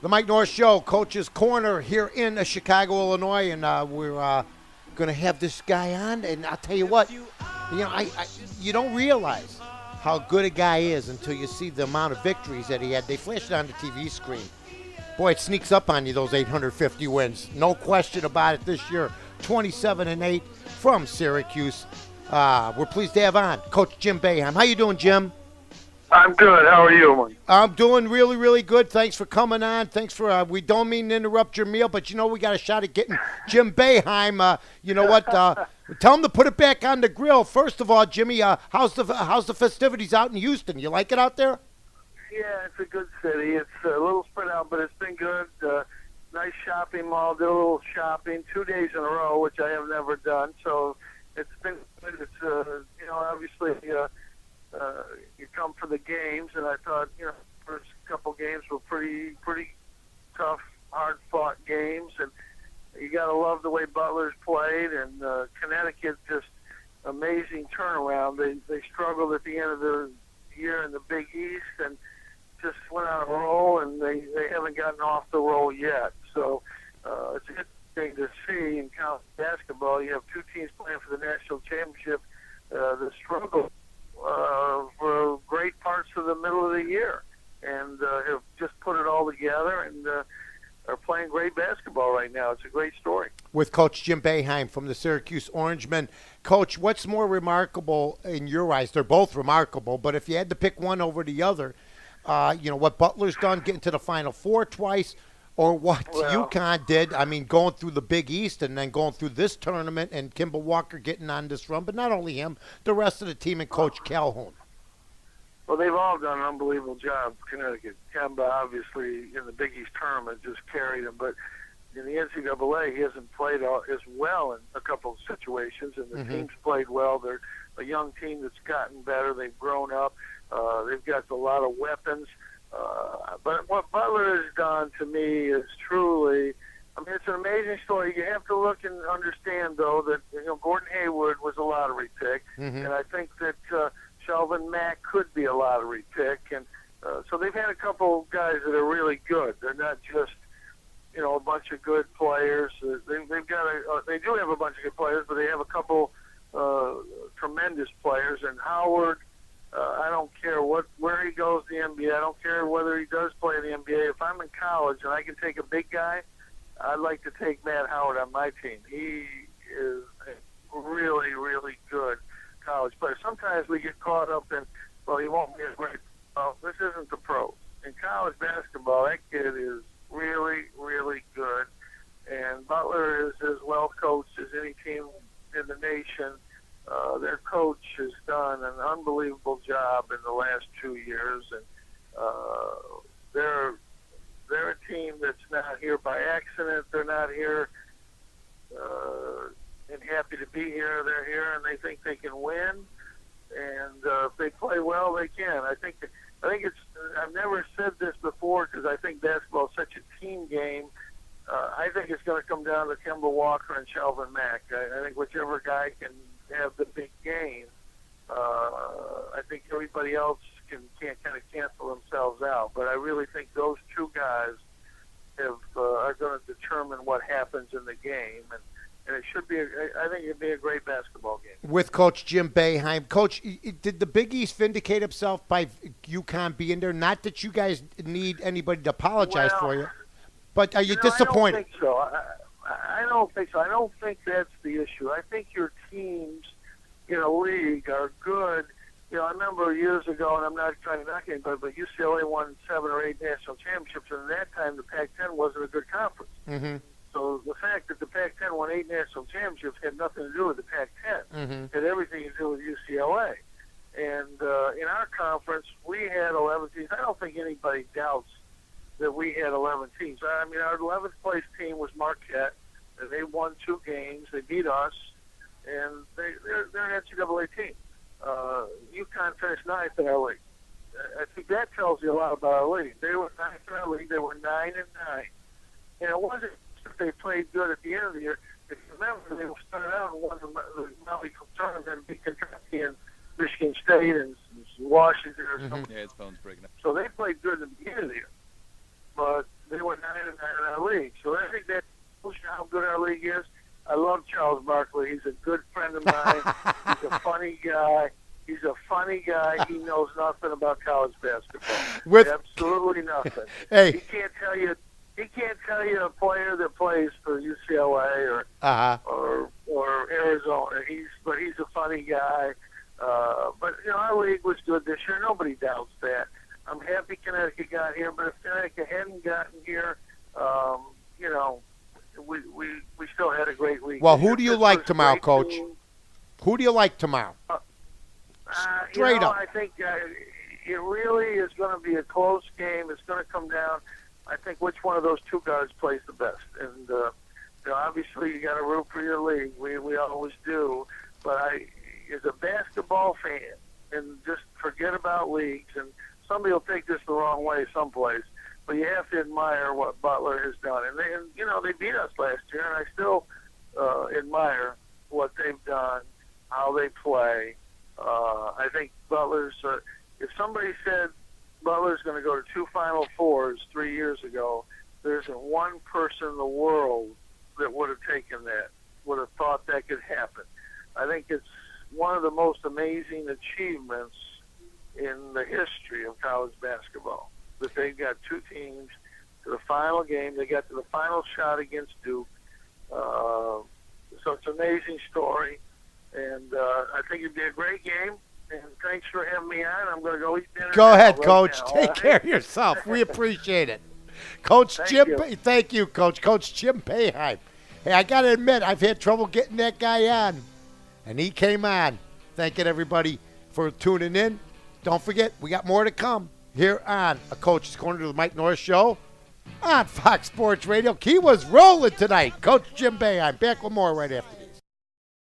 The Mike North Show, Coach's Corner here in Chicago, Illinois, and we're going to have this guy on. And I'll tell you what, you don't realize how good a guy is until you see the amount of victories that he had. They flashed it on the TV screen. Boy, it sneaks up on you, those 850 wins. No question about it this year. 27-8 from Syracuse. We're pleased to have on Coach Jim Boeheim. How you doing, Jim? I'm good. How are you? I'm doing really, really good. Thanks for coming on. Thanks for we don't mean to interrupt your meal, but we got a shot at getting Jim Boeheim. You know what? Tell him to put it back on the grill. First of all, Jimmy, how's the festivities out in Houston? You like it out there? Yeah, it's a good city. It's a little spread out, but it's been good. Nice shopping mall. Did a little shopping 2 days in a row, which I have never done. So it's been good. It's obviously. You come for the games, and I thought, first couple games were pretty tough, hard-fought games, and you got to love the way Butler's played, and Connecticut just amazing turnaround. They struggled at the end of the year in the Big East, and just went on a roll, and they haven't gotten off the roll yet. So it's interesting to see in college basketball. You have two teams playing for the national championship. The struggle for great parts of the middle of the year, and have just put it all together and are playing great basketball right now. It's a great story. With Coach Jim Boeheim from the Syracuse Orangemen. Coach, what's more remarkable in your eyes? They're both remarkable, but if you had to pick one over the other, what Butler's done, getting to the Final Four twice, or what UConn did, going through the Big East and then going through this tournament and Kemba Walker getting on this run, but not only him, the rest of the team and Coach Calhoun. Well, they've all done an unbelievable job. Connecticut, Kemba, obviously, in the Big East tournament just carried him, but in the NCAA, he hasn't played as well in a couple of situations, and the team's played well. They're a young team that's gotten better. They've grown up. They've got a lot of weapons. But what Butler has done to me is truly, it's an amazing story. You have to look and understand, though, that Gordon Hayward was a lottery pick, and I think that Shelvin Mack could be a lottery pick, and so they've had a couple guys that are really good. They're not just a bunch of good players. They do have a bunch of good players, but they have a couple tremendous players, and Howard. I don't care where he goes in the NBA. I don't care whether he does play in the NBA. If I'm in college and I can take a big guy, I'd like to take Matt Howard on my team. He is a really, really good college player. Sometimes we get caught up in, he won't be as great. Well, this isn't the pros. In college basketball, that kid is really, really good. And Butler is as well coached as any team in the nation. Their coach has done an unbelievable job in the last 2 years, and they're a team that's not here by accident. They're not here and happy to be here. They're here, and they think they can win. And if they play well, they can. I think it's. I've never said this before because I think basketball is such a team game. I think it's going to come down to Kemba Walker and Shelvin Mack. I think whichever guy can have the big game. I think everybody else can't kind of cancel themselves out. But I really think those two guys are going to determine what happens in the game, and it should be. I think it'd be a great basketball game. With Coach Jim Boeheim. Coach, did the Big East vindicate himself by UConn being there? Not that you guys need anybody to apologize for you, but are you disappointed? I don't think so. I don't think so. I don't think that's the issue. I think your teams in a league are good. I remember years ago, and I'm not trying to knock anybody, but UCLA won 7 or 8 national championships, and at that time the Pac-10 wasn't a good conference. So the fact that the Pac-10 won 8 national championships had nothing to do with the Pac-10. It had everything to do with UCLA. And in our conference, we had 11 teams. I don't think anybody doubts that we had 11 teams. Our 11th place team was Marquette, and they won 2 games. They beat us, and they're an NCAA team. UConn finished 9th in our league. I think that tells you a lot about our league. They were 9th in our league. They were 9-9. And it wasn't just they played good at the end of the year. If you remember, they started out and won the Mountain tournament and beat Kentucky and Michigan State and Washington or something. Yeah, his phone's breaking up. So they played good at the beginning of the year. But they were league. So I think that shows you how good our league is. I love Charles Barkley. He's a good friend of mine. He's a funny guy. He knows nothing about college basketball. Absolutely nothing. Hey. He can't tell you a player that plays for UCLA or Arizona. But he's a funny guy. But our league was good this year. Nobody doubts that. I'm happy Connecticut got here, but if Connecticut hadn't gotten here, we still had a great week. Well, who do you like tomorrow, Coach? Who do you like tomorrow? Straight up. I think it really is going to be a close game. It's going to come down, I think, which one of those two guards plays the best. And obviously you got to root for your league. We always do. But as a basketball fan, and just forget about leagues, and somebody will take this the wrong way someplace, but you have to admire what Butler has done. And they beat us last year, and I still admire what they've done, how they play. I think Butler's, if somebody said Butler's going to go to 2 Final Fours 3 years ago, there isn't one person in the world that would have taken that, would have thought that could happen. I think it's one of the most amazing achievements in the history of college basketball, that they got 2 teams to the final game. They got to the final shot against Duke. So it's an amazing story. And I think it'd be a great game. And thanks for having me on. I'm going to go eat dinner. Go ahead, Coach. Now, Take care of yourself. We appreciate it. Coach Jim, thank you, Coach. Coach Jim Boeheim. Hey, I got to admit, I've had trouble getting that guy on. And he came on. Thanking everybody for tuning in. Don't forget, we got more to come here on A Coach's Corner to the Mike Norris Show on Fox Sports Radio. He was rolling tonight. Coach Jim Boeheim. Back with more right after this.